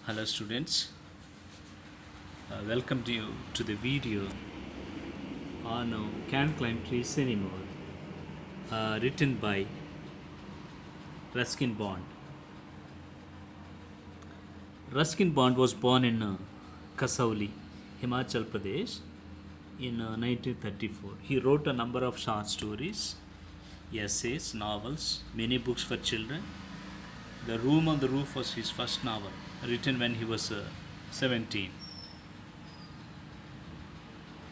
Hello students, welcome to you to the video on Can't Climb Trees Anymore, written by Ruskin Bond. Ruskin Bond was born in Kasauli, Himachal Pradesh in 1934. He wrote a number of short stories, essays, novels, many books for children. The Room on the Roof was his first novel, written when he was 17.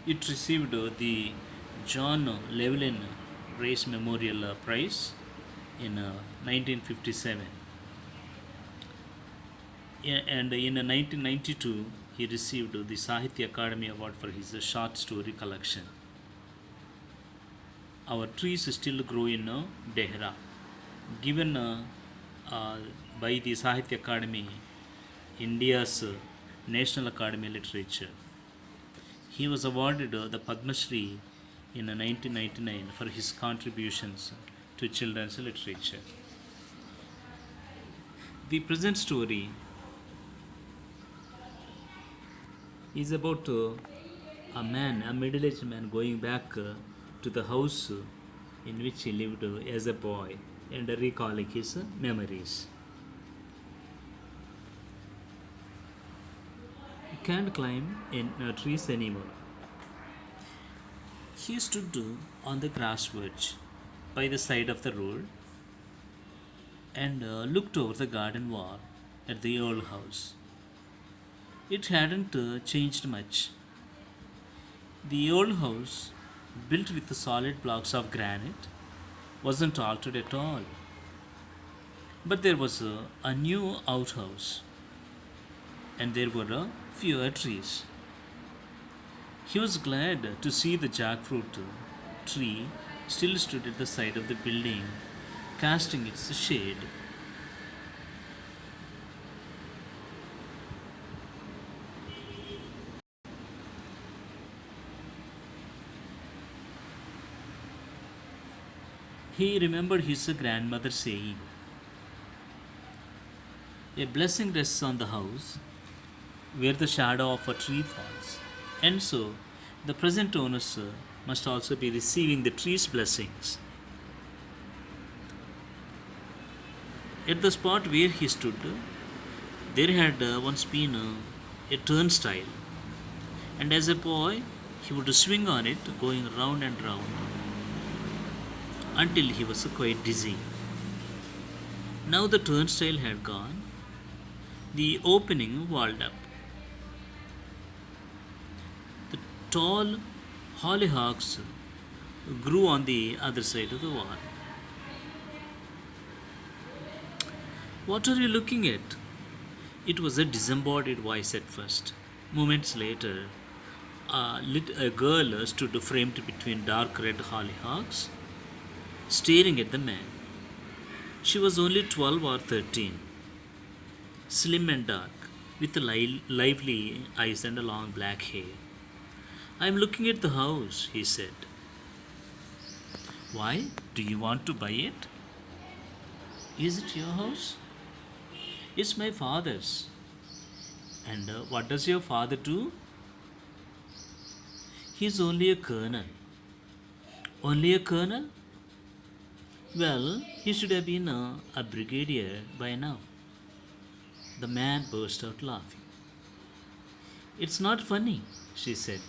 It received the John Llewellyn Race Memorial Prize in 1957. And in 1992, he received the Sahitya Akademi Award for his short story collection. Our trees still grow in Dehra, given by the Sahitya Akademi, India's National Academy of Literature. He was awarded the Padma Shri in 1999 for his contributions to children's literature. The present story is about a middle-aged man, going back to the house in which he lived as a boy and recalling his memories. Can't climb in trees anymore. He stood on the grass verge by the side of the road and looked over the garden wall at the old house. It hadn't changed much. The old house, built with the solid blocks of granite, wasn't altered at all. But there was a new outhouse, and there were fewer trees. He was glad to see the jackfruit tree still stood at the side of the building, casting its shade. He remembered his grandmother saying, "A blessing rests on the house where the shadow of a tree falls." And so, the present owners must also be receiving the tree's blessings. At the spot where he stood, there had once been a turnstile, and as a boy, he would swing on it, going round and round until he was quite dizzy. Now the turnstile had gone, the opening walled up. The tall hollyhocks grew on the other side of the wall. "What are you looking at?" It was a disembodied voice at first. Moments later, a girl stood framed between dark red hollyhocks, staring at the man. She was only 12 or 13, slim and dark, with lively eyes and long black hair. "I'm looking at the house," he said. "Why? Do you want to buy it?" "Is it your house?" "It's my father's." "And what does your father do?" "He's only a colonel." "Only a colonel?" "Well, he should have been a brigadier by now." The man burst out laughing. "It's not funny," she said.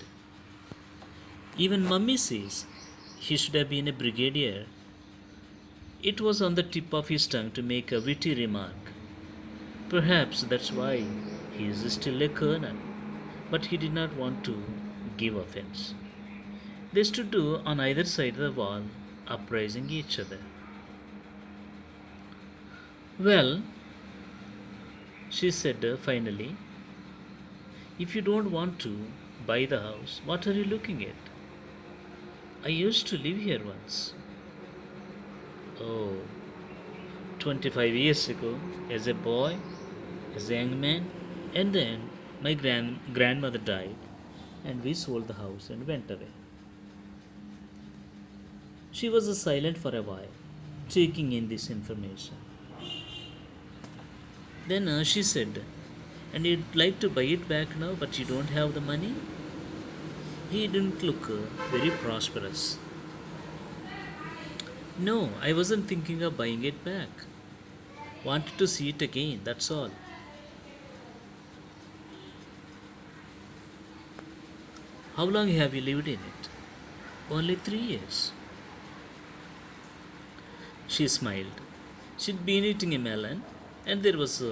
"Even mummy says he should have been a brigadier." It was on the tip of his tongue to make a witty remark. Perhaps that's why he is still a colonel, but he did not want to give offense. They stood on either side of the wall, uprising each other. "Well," she said finally, "if you don't want to buy the house, what are you looking at?" "I used to live here once." "Oh, 25 years ago, as a boy, as a young man, and then my grandmother died, and we sold the house and went away." She was silent for a while, taking in this information. Then she said, and you'd like to buy it back now, but you don't have the money? He didn't look very prosperous. No, I wasn't thinking of buying it back. Wanted to see it again, that's all. How long have you lived in it? Only 3 years. She smiled. She'd been eating a melon, and there was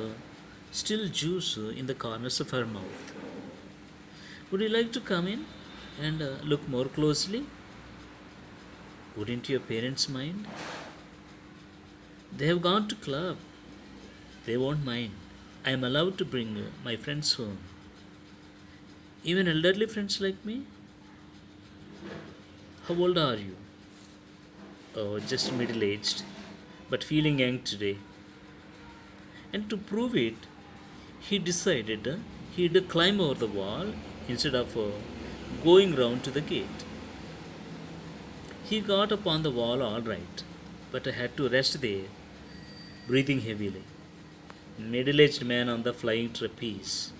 still juice in the corners of her mouth. Would you like to come in and look more closely? Wouldn't your parents mind? They have gone to club. They won't mind. I am allowed to bring my friends home. Even elderly friends like me? How old are you? Oh, just middle aged, but feeling young today. And to prove it, he decided he'd climb over the wall instead of going round to the gate. He got up on the wall all right, but I had to rest there, breathing heavily. Middle aged man on the flying trapeze,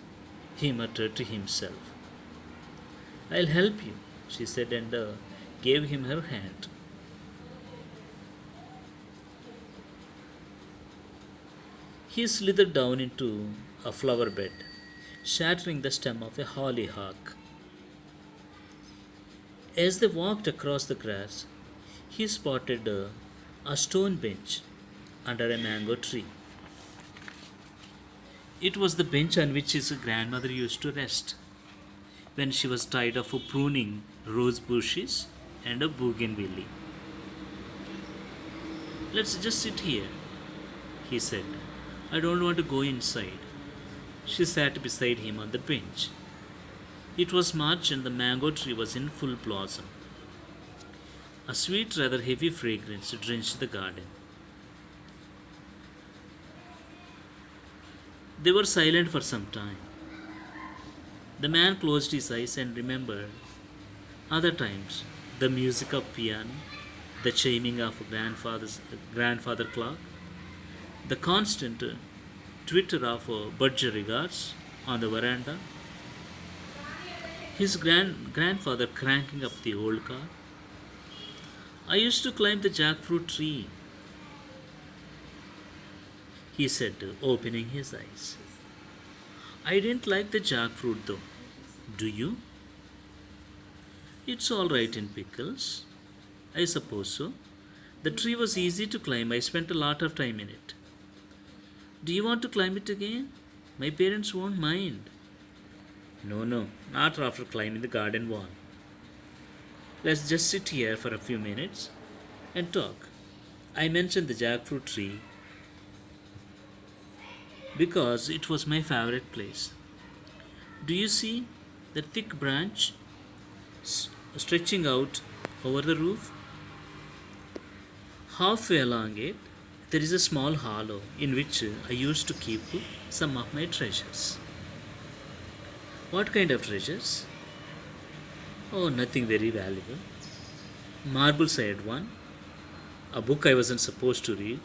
he muttered to himself. I'll help you, she said, and gave him her hand. He slithered down into a flower bed, shattering the stem of a hollyhock. As they walked across the grass, he spotted a stone bench under a mango tree. It was the bench on which his grandmother used to rest when she was tired of pruning rose bushes and a bougainvillea. Let's just sit here, he said. I don't want to go inside. She sat beside him on the bench. It was March and the mango tree was in full blossom. A sweet, rather heavy fragrance drenched the garden. They were silent for some time. The man closed his eyes and remembered other times the music of piano, the chiming of grandfather clock, the constant twitter of budgerigars on the veranda, his grandfather cranking up the old car. I used to climb the jackfruit tree, he said, opening his eyes. I didn't like the jackfruit though. Do you? It's all right in pickles. I suppose so. The tree was easy to climb. I spent a lot of time in it. Do you want to climb it again? My parents won't mind. No, no, not after climbing the garden wall. Let's just sit here for a few minutes and talk. I mentioned the jackfruit tree because it was my favorite place. Do you see the thick branch stretching out over the roof? Halfway along it, there is a small hollow in which I used to keep some of my treasures. What kind of treasures? Oh, nothing very valuable. Marbles I had one, a book I wasn't supposed to read,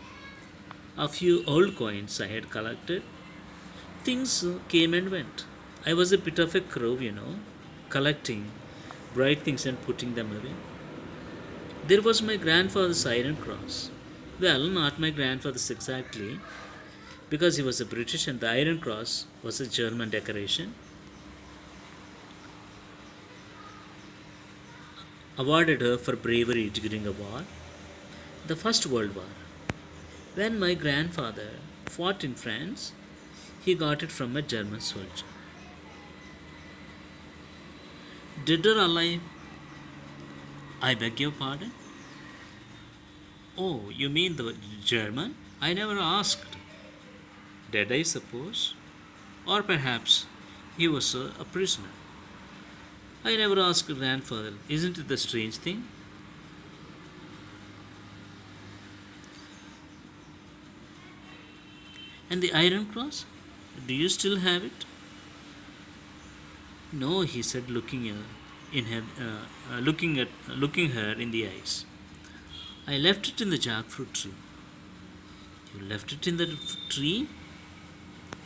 a few old coins I had collected. Things came and went. I was a bit of a crow, collecting bright things and putting them away. There was my grandfather's iron cross. Well, not my grandfather's exactly, because he was a British and the iron cross was a German decoration, awarded her for bravery during a war, the First World War. When my grandfather fought in France, he got it from a German soldier. Dead or alive? I beg your pardon? Oh, you mean the German? I never asked. Dead, I suppose? Or perhaps he was a prisoner. I never asked grandfather. Isn't it the strange thing? And the iron cross? Do you still have it? No, he said, looking her in the eyes. I left it in the jackfruit tree. You left it in the tree?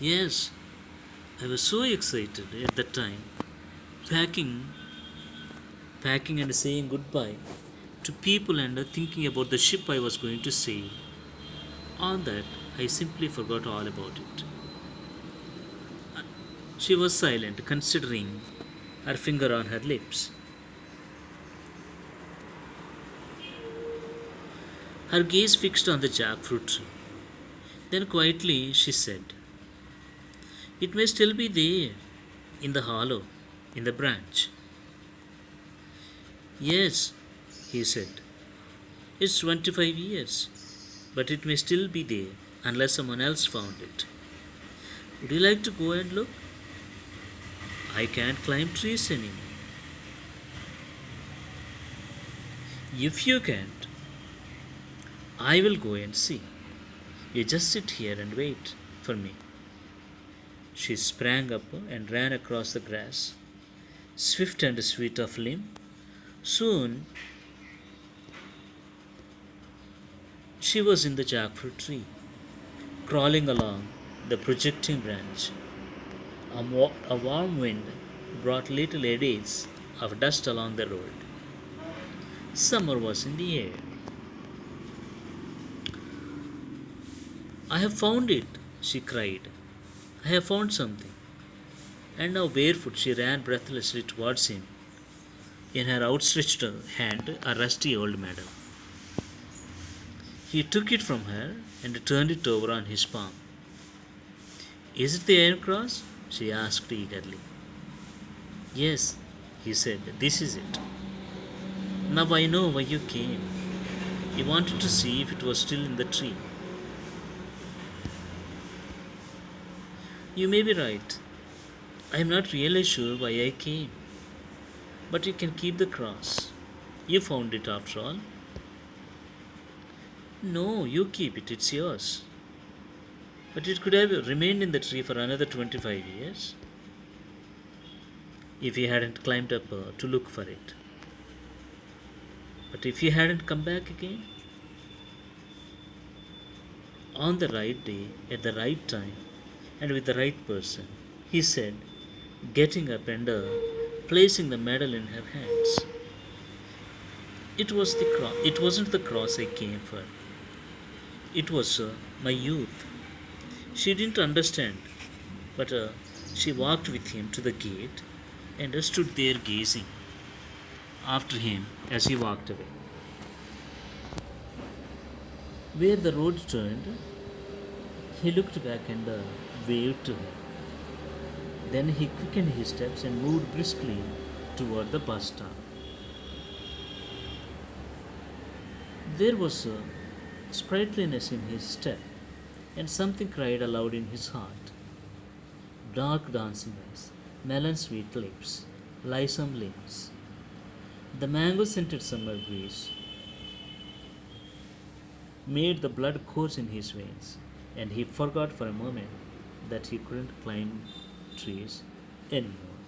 Yes, I was so excited at that time, packing, packing and saying goodbye to people and thinking about the ship I was going to sail. On that, I simply forgot all about it. She was silent, considering, her finger on her lips. Her gaze fixed on the jackfruit tree. Then quietly she said, "It may still be there, in the hollow, in the branch." "Yes," he said, "it's 25 years, but it may still be there unless someone else found it. Would you like to go and look? I can't climb trees anymore." "If you can't, I will go and see. You just sit here and wait for me." She sprang up and ran across the grass, swift and sweet of limb. Soon she was in the jackfruit tree, crawling along the projecting branch. A warm wind brought little eddies of dust along the road. Summer was in the air. "I have found it," she cried. "I have found something." And now, barefoot, she ran breathlessly towards him, in her outstretched hand a rusty old medal. He took it from her and turned it over on his palm. "Is it the Iron Cross?" she asked eagerly. "Yes," he said, "this is it. Now I know why you came. You wanted to see if it was still in the tree." "You may be right. I am not really sure why I came. But you can keep the cross. You found it after all." "No, you keep it, it's yours." "But it could have remained in the tree for another 25 years if he hadn't climbed up to look for it. But if he hadn't come back again, on the right day, at the right time, and with the right person," he said, getting up and placing the medal in her hands. It wasn't the cross I came for. It was my youth." She didn't understand, but she walked with him to the gate and stood there gazing after him as he walked away. Where the road turned, he looked back and waved to her. Then he quickened his steps and moved briskly toward the bus stop. There was a sprightliness in his step, and something cried aloud in his heart. Dark dancing eyes, melon sweet lips, lissom limbs. The mango scented summer breeze made the blood course in his veins, and he forgot for a moment that he couldn't climb trees anymore.